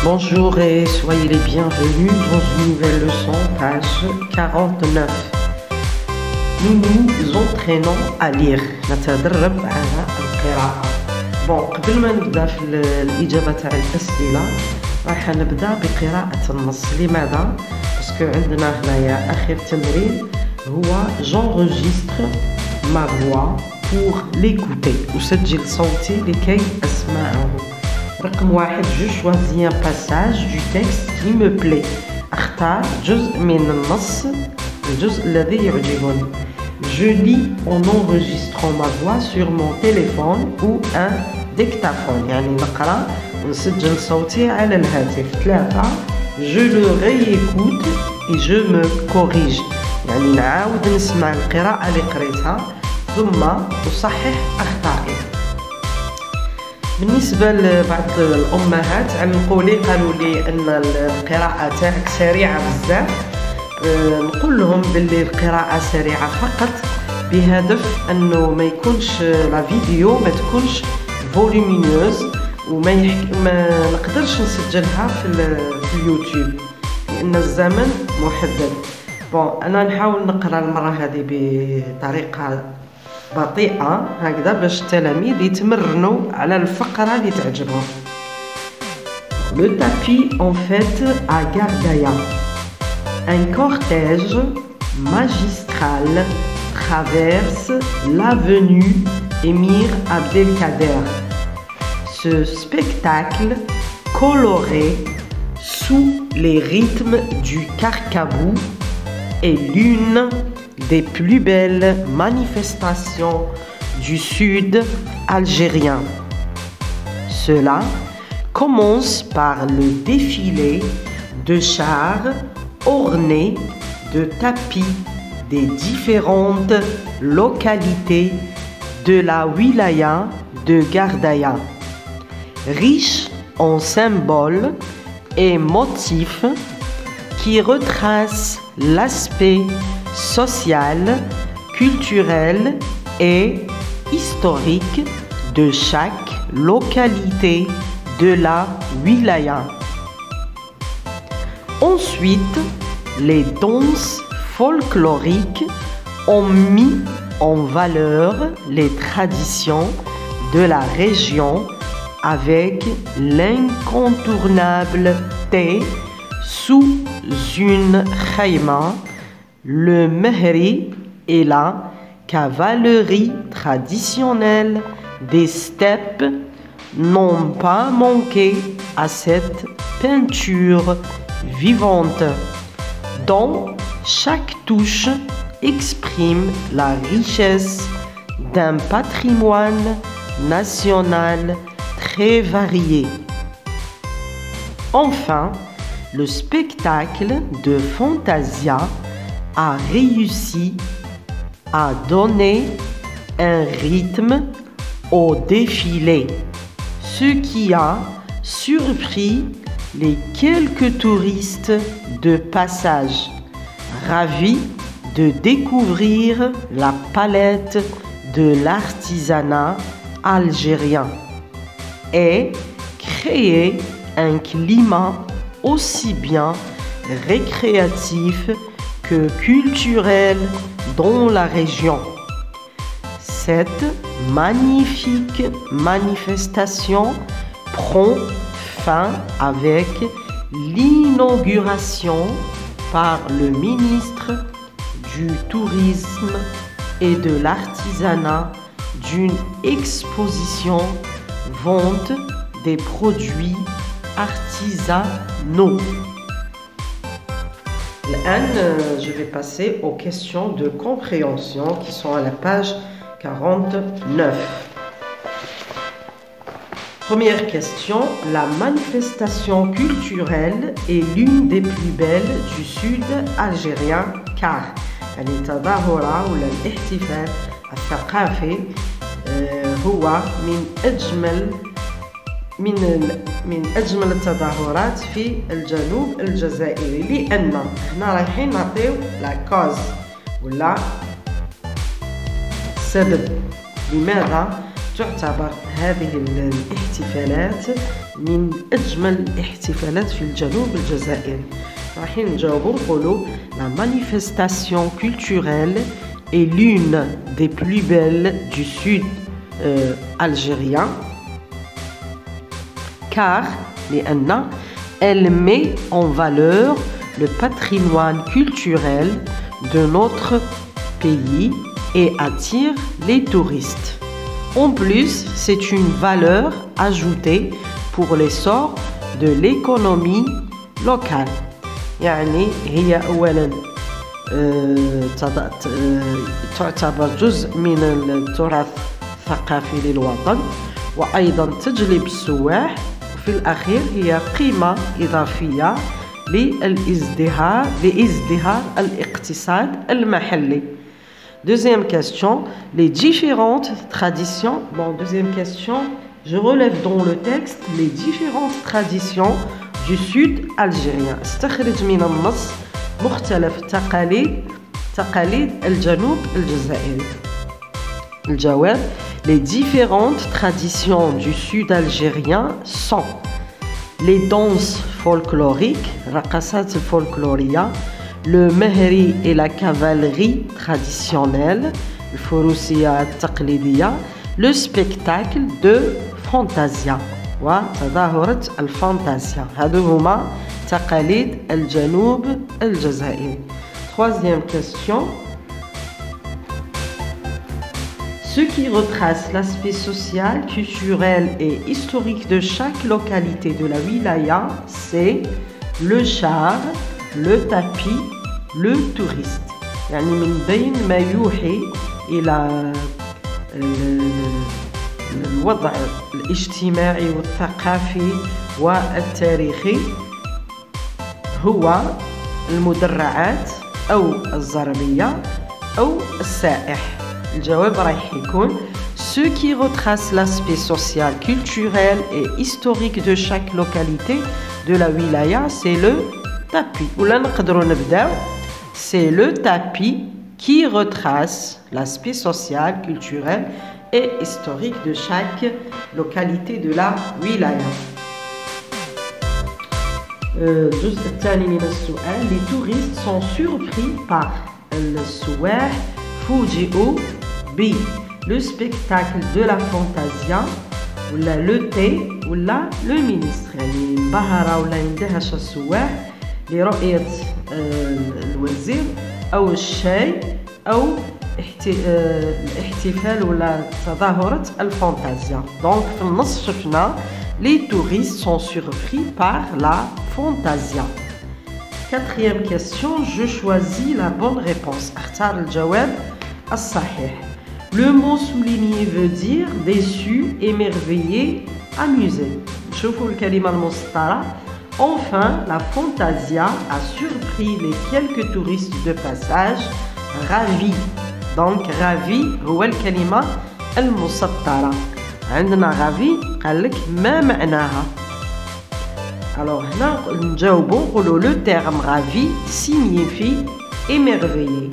Bonjour et soyez les bienvenus dans une nouvelle leçon, page 49. Nous nous entraînons à lire. نتدرب على القراءة. Bon, قبل ما نبدأ في الإجابة تاع الأسئلة راح نبدأ بقراءة النص. لماذا؟ باسكو عندنا هنايا آخر تمرين هو j'enregistre ma voix pour l'écouter. أسجل صوتي لكي أسمعه. رقم واحد je choisis un passage du texte qui me plaît. أختار جزء من النص الجزء الذي يعجبني. Je lis en enregistrant ma voix sur mon téléphone ou un dictaphone. يعني نقرأ ونسجل صوتي على الهاتف. ثلاثة je le réécoute et je me corrige. يعني نعاود نسمع القراءة اللي قريتها ثم أصحح أخطائي. بالنسبة لبعض الأمهات علقوا لي قالوا لي أن القراءة تاعك سريعة بزاف. نقول لهم باللي القراءة سريعة فقط بهدف أنه ما يكونش لا فيديو ما تكونش فوليمينوز ما نقدرش نسجلها في اليوتيوب لأن الزمن محدد. بون أنا نحاول نقرأ المرة هذه بطريقة بطيئة هكذا باش التلاميذ يتمرنوا على الفقرة اللي تعجبهم. Le tapis en fête à Gardaïa. Un cortège magistral traverse l'avenue Émir Abdelkader. Ce spectacle coloré sous les rythmes du carcabou est l'une des plus belles manifestations du sud algérien. Cela commence par le défilé de chars ornés de tapis des différentes localités de la wilaya de Gardaïa, riche en symboles et motifs qui retracent l'aspect social, culturel et historique de chaque localité de la wilaya. Ensuite, les danses folkloriques ont mis en valeur les traditions de la région avec l'incontournable thé sous une khayma, le mehri et la cavalerie traditionnelle des steppes n'ont pas manqué à cette peinture vivante, dont chaque touche exprime la richesse d'un patrimoine national très varié. Enfin, le spectacle de Fantasia a réussi à donner un rythme au défilé, ce qui a surpris les quelques touristes de passage, ravis de découvrir la palette de l'artisanat algérien et créer un climat aussi bien récréatif que culturel dans la région. Cette magnifique manifestation prend fin avec l'inauguration par le ministre du Tourisme et de l'Artisanat d'une exposition vente des produits artisanaux. Je vais passer aux questions de compréhension qui sont à la page 49. Première question, la manifestation culturelle est l'une des plus belles du sud algérien car التظاهرة ولا الاحتفال الثقافي هو من أجمل التظاهرات في الجنوب الجزائري لأن احنا رايحين نعطيو لا كوز ولا سبب. لماذا؟ تعتبر هذه الاحتفالات من أجمل الاحتفالات في الجنوب الجزائري. راح نجاوبوا نقولوا la manifestation culturelle est l'une des plus belles du sud algérien car لأن elle met en valeur le patrimoine culturel de notre pays et attire les touristes. En plus, c'est une valeur ajoutée pour l'essor de l'économie locale. يعني هي أولاً تعتبر جزء من التراث الثقافي للوطن وأيضاً تجلب السواح وفي الأخير هي قيمة إضافية لازدهار الاقتصاد المحلي. Deuxième question, les différentes traditions. Bon, deuxième question, je relève dans le texte les différentes traditions du sud algérien. استخرج من النص مختلف تقاليد الجنوب الجزائري. الجواب: les différentes traditions du sud algérien sont les danses folkloriques, رقصات الفولكلورية, le mehri et la cavalerie traditionnelle, الفروسية التقليدية, le spectacle de fantasia وتظاهرة الفانتازيا. هادو هما تقاليد الجنوب الجزائري. Troisième question. Ce qui retrace l'aspect social, culturel et historique de chaque localité de la wilaya, c'est le char, le tapis, le touriste. يعني من بين ما يوحي إلى الوضع الاجتماعي والثقافي والتاريخي هو المدرعات أو الزربية أو السائح. الجواب راح يكون ce qui retrace l'aspect social, culturel et historique de chaque localité de la wilaya, c'est le tapis. ولا نقدروا نبداو c'est le tapis qui retrace l'aspect social, culturel et historique de chaque localité de la wilaya. الجزء الثاني من السؤال. Les touristes sont surpris par السواح فوجئوا ب le spectacle de la fantasia ولا le thé ولا le ministre. يعني انبهر ولا اندهش السواح لرؤية الوزير أو الشاي أو الاحتفال ولا تظاهرة الفانتازيا. Donc في النص شفنا les touristes sont surpris par la fantasia. Quatrième question, je choisis la bonne réponse. اختار الجواب الصحيح. Le mot souligné veut dire déçu, émerveillé, amusé. نشوفوا الكلمة المسطرة. Enfin, la fantasia a surpris les quelques touristes de passage ravis. Donc, ravi هو الكلمة المسطرة. عندنا ravi قال لك ما معناها. Alors, هنا نجاوبوا نقولوا le terme ravi signifie émerveillé.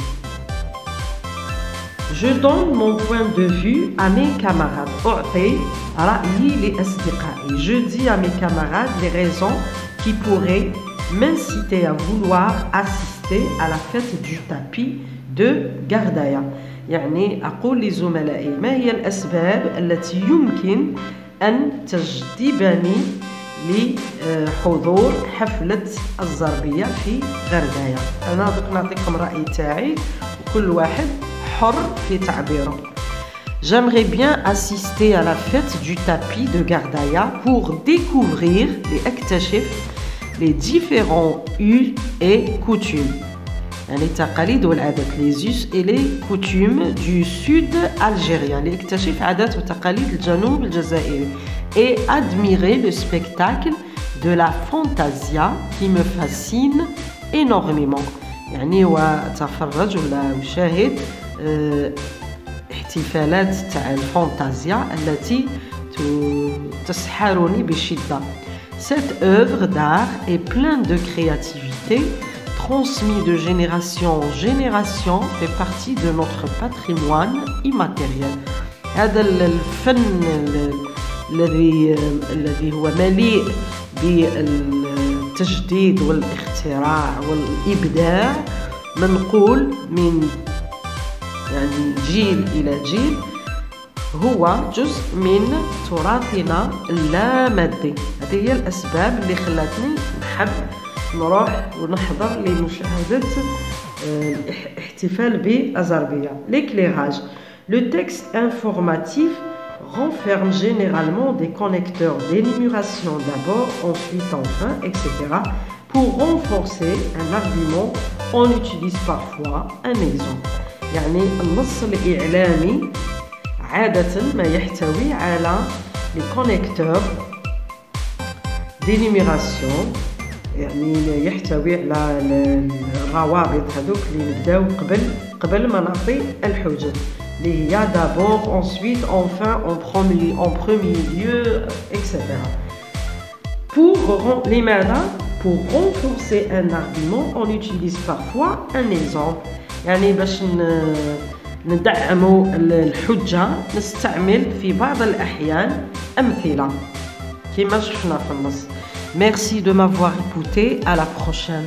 Je donne mon point de vue à mes camarades. أعطي رأيي لأصدقائي. Je dis à mes camarades les raisons qui pourraient m'inciter à vouloir assister à la fête du tapis de Gardaya. يعني أقول لزملائي ما هي الأسباب التي يمكن أن تجذبني لحضور حفلة الزربية في غردايا. أنا دوك نعطيكم رأيي تاعي وكل واحد حر في تعبيره. J'aimerais bien assister à la fête du tapis de Gardaya pour découvrir et اكتشف les différents us et coutumes. يعني التقاليد والعادات les us et les coutumes du sud algérien. ليكتشف عادات وتقاليد الجنوب الجزائري. Et admirer le spectacle de la fantasia qui me fascine énormément. يعني وتفرج ولا أشاهد احتفالات تاع الفانتازيا التي تسحرني بشدة. Cette œuvre d'art est pleine de créativité, transmis de génération en génération, fait partie de notre patrimoine immatériel. هذا الفن الذي هو مليء بالتجديد والاختراع والإبداع، منقول من يعني جيل إلى جيل، هو جزء من تراثنا اللامادي. هذه هي الأسباب اللي خلاتني نحب نروح ونحضر لمشاهدة الاحتفال بأذربيجان. L'éclairage. Le texte informatif renferme généralement des connecteurs d'énumération d'abord, ensuite enfin, etc. Pour renforcer un argument, on utilise parfois un exemple. يعني النص الإعلامي عادة ما يحتوي على les connecteurs d'énumération، يعني يحتوي على الروابط هذوك اللي نبداو قبل ما نعطي الحجج، اللي هي d'abord, ensuite, enfin, en premier lieu, etc. لماذا؟ Pour renforcer un argument, on utilise parfois un exemple. يعني باش ندعموا الحجة نستعمل في بعض الأحيان أمثلة كما شفنا في النص. Merci de m'avoir écouté. À la prochaine.